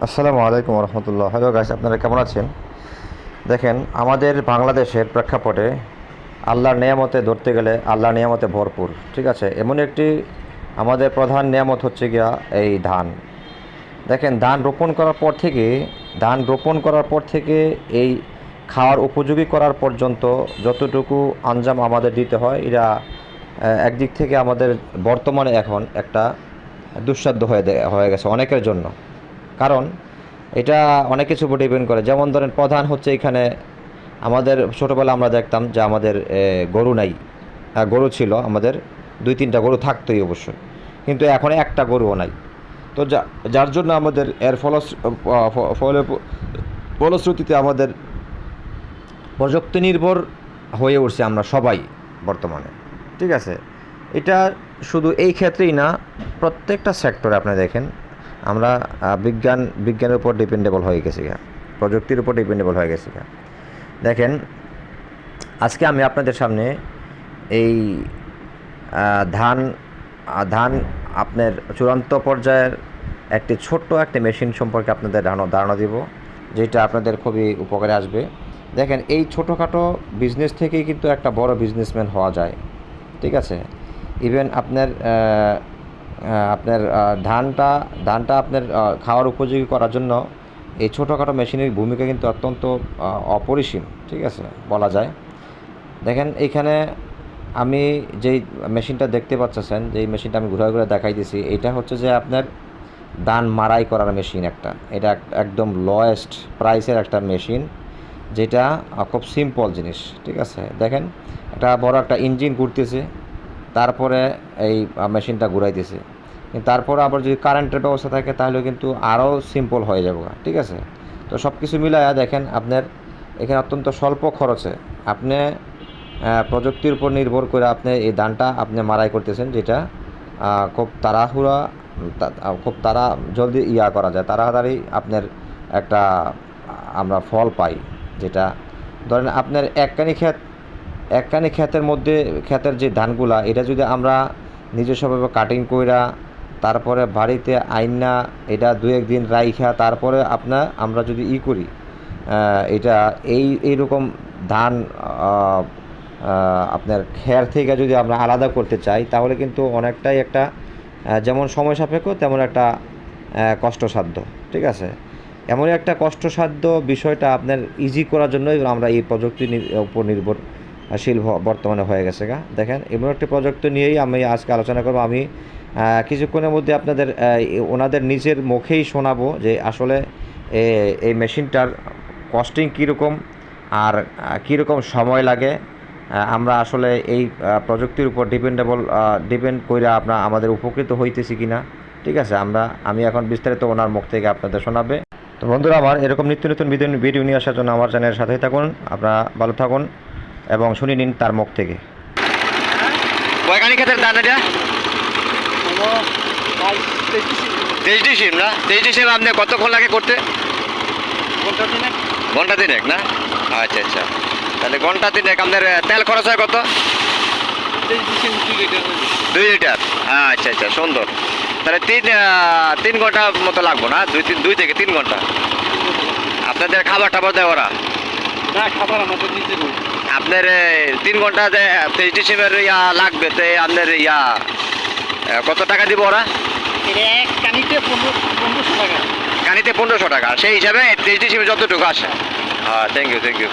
আসসালামু আলাইকুম রহমতুল্লাহ। Hello guys, আপনারা কেমন আছেন? দেখেন, আমাদের বাংলাদেশের প্রেক্ষাপটে আল্লাহর নেয়ামতে ধরতে গেলে আল্লাহর নেয়ামতে ভরপুর। ঠিক আছে, এমন একটি আমাদের প্রধান নেয়ামত হচ্ছে গিয়া এই ধান। দেখেন, ধান রোপণ করার পর থেকে এই খাওয়ার উপযোগী করার পর্যন্ত যতটুকু আঞ্জাম আমাদের দিতে হয়, এরা একদিক থেকে আমাদের বর্তমানে এখন একটা দুঃসাধ্য হয়ে গেছে অনেকের জন্য। কারণ এটা অনেক কিছুর উপর ডিপেন্ড করে। যেমন ধরেন, প্রধান হচ্ছে এখানে আমাদের ছোটোবেলা আমরা দেখতাম যে আমাদের গরু নাই। গরু ছিল আমাদের, 2-3টা গরু থাকতোই অবশ্যই, কিন্তু এখন একটা গরুও নাই। তো যার জন্য আমাদের এর ফলশ্রুতিতে আমাদের প্রযুক্তি নির্ভর হয়ে উঠছে আমরা সবাই বর্তমানে। ঠিক আছে, এটা শুধু এই ক্ষেত্রেই না, প্রত্যেকটা সেক্টরে আপনি দেখেন আমরা বিজ্ঞানের উপর ডিপেন্ডেবল হয়ে গেছি, প্রযুক্তির উপর ডিপেন্ডেবল হয়ে গেছি। দেখেন, আজকে আমি আপনাদের সামনে এই ধান ধান আপনার চূড়ান্ত পর্যায়ের ছোট্ট একটি মেশিন সম্পর্কে আপনাদের ধারণা দিব, যেটা আপনাদের খুবই উপকারে আসবে। দেখেন, এই ছোটোখাটো বিজনেস থেকেই কিন্তু একটা বড় বিজনেসম্যান হওয়া যায়। ঠিক আছে, ইভেন আপনার ধানটা আপনার খাওয়ার উপযোগী করার জন্য এই ছোটোখাটো মেশিনের ভূমিকা কিন্তু অত্যন্ত অপরিসীম। ঠিক আছে, বলা যায়। দেখেন, এইখানে আমি যেই মেশিনটা দেখতে পাচ্ছেন, যেই মেশিনটা আমি ঘুরে ঘুরে দেখাইতেছি, এটা হচ্ছে যে আপনার ধান মাড়াই করার মেশিন একটা। এটা একদম লোয়েস্ট প্রাইসের একটা মেশিন, যেটা খুব সিম্পল জিনিস। ঠিক আছে, দেখেন, একটা বড় একটা ইঞ্জিন ঘুরতেছে, তারপরে এই মেশিনটা ঘুরাইতেছে। তারপর আবার যদি কারেন্টের ব্যবস্থা থাকে তাহলে কিন্তু আরও সিম্পল হয়ে যাবে। ঠিক আছে, তো সব কিছু মিলায়া দেখেন, আপনার এখানে অত্যন্ত স্বল্প খরচে আপনি প্রযুক্তির উপর নির্ভর করে আপনি এই ধানটা আপনি মাড়াই করতেছেন, যেটা খুব জলদি করা যায়, তাড়াতাড়ি আপনার একটা আমরা ফল পাই। যেটা ধরেন, আপনার একখানি ক্ষেতের মধ্যে ক্ষেতের যে ধানগুলা, এটা যদি আমরা নিজস্বভাবে কাটিং কইরা তারপরে বাড়িতে আইনা এটা 2-1 দিন রাইখা তারপরে আমরা যদি করি, এটা এইরকম ধান আপনার খের থেকে যদি আমরা আলাদা করতে চাই, তাহলে কিন্তু অনেকটাই একটা যেমন সময় সাপেক্ষ, তেমন একটা কষ্টসাধ্য। ঠিক আছে, এমনই একটা কষ্টসাধ্য বিষয়টা আপনার ইজি করার জন্যই আমরা এই প্রযুক্তির উপর নির্ভরশীল বর্তমানে হয়ে গেছে। দেখেন, এমন একটি প্রযুক্তি নিয়েই আমি আজকে আলোচনা করব। আমি কিছুক্ষণের মধ্যে আপনাদের ওনাদের নিজের মুখেই শোনাবো যে আসলে এই মেশিনটার কস্টিং কীরকম আর কীরকম সময় লাগে। আমরা আসলে এই প্রযুক্তির উপর ডিপেন্ড করে আমাদের উপকৃত হইতেছি কি না। ঠিক আছে, আমি এখন বিস্তারিত ওনার মুখ থেকে আপনাদের শোনাবে। তো বন্ধুরা আমার, এরকম নিত্য নতুন ভিডিও নিয়ে আসার জন্য আমার চ্যানেলের সাথেই থাকুন। আপনারা ভালো থাকুন এবং শুনে নিন তার মুখ থেকে। কয়খানি ক্ষেতের ধান এটা? 23 ডিসিম না? 23 ডিসিম আপনি কতক্ষণ লাগে করতে? ঘন্টা তিনেক না? আচ্ছা আচ্ছা, তাহলে ঘন্টা তিনেক আপনার তেল খরচ হয় কত? 2 লিটার। আচ্ছা আচ্ছা, সুন্দর। তাহলে 3 ঘন্টা মতো লাগবো না? 2 থেকে 3 ঘন্টা। আপনাদের খাবার টাবার দেয় ওরা? না, খাবার আমাদের নিজের। আপনার 3 ঘন্টা যে 23 ডিসেম্বর লাগবে, তো আপনার কত টাকা দিব ওরা? কানিতে 1500 টাকা। কানিতে 1500 টাকা, সেই হিসাবে 23 ডিসেম্বর যতটুকু আসে। Thank you.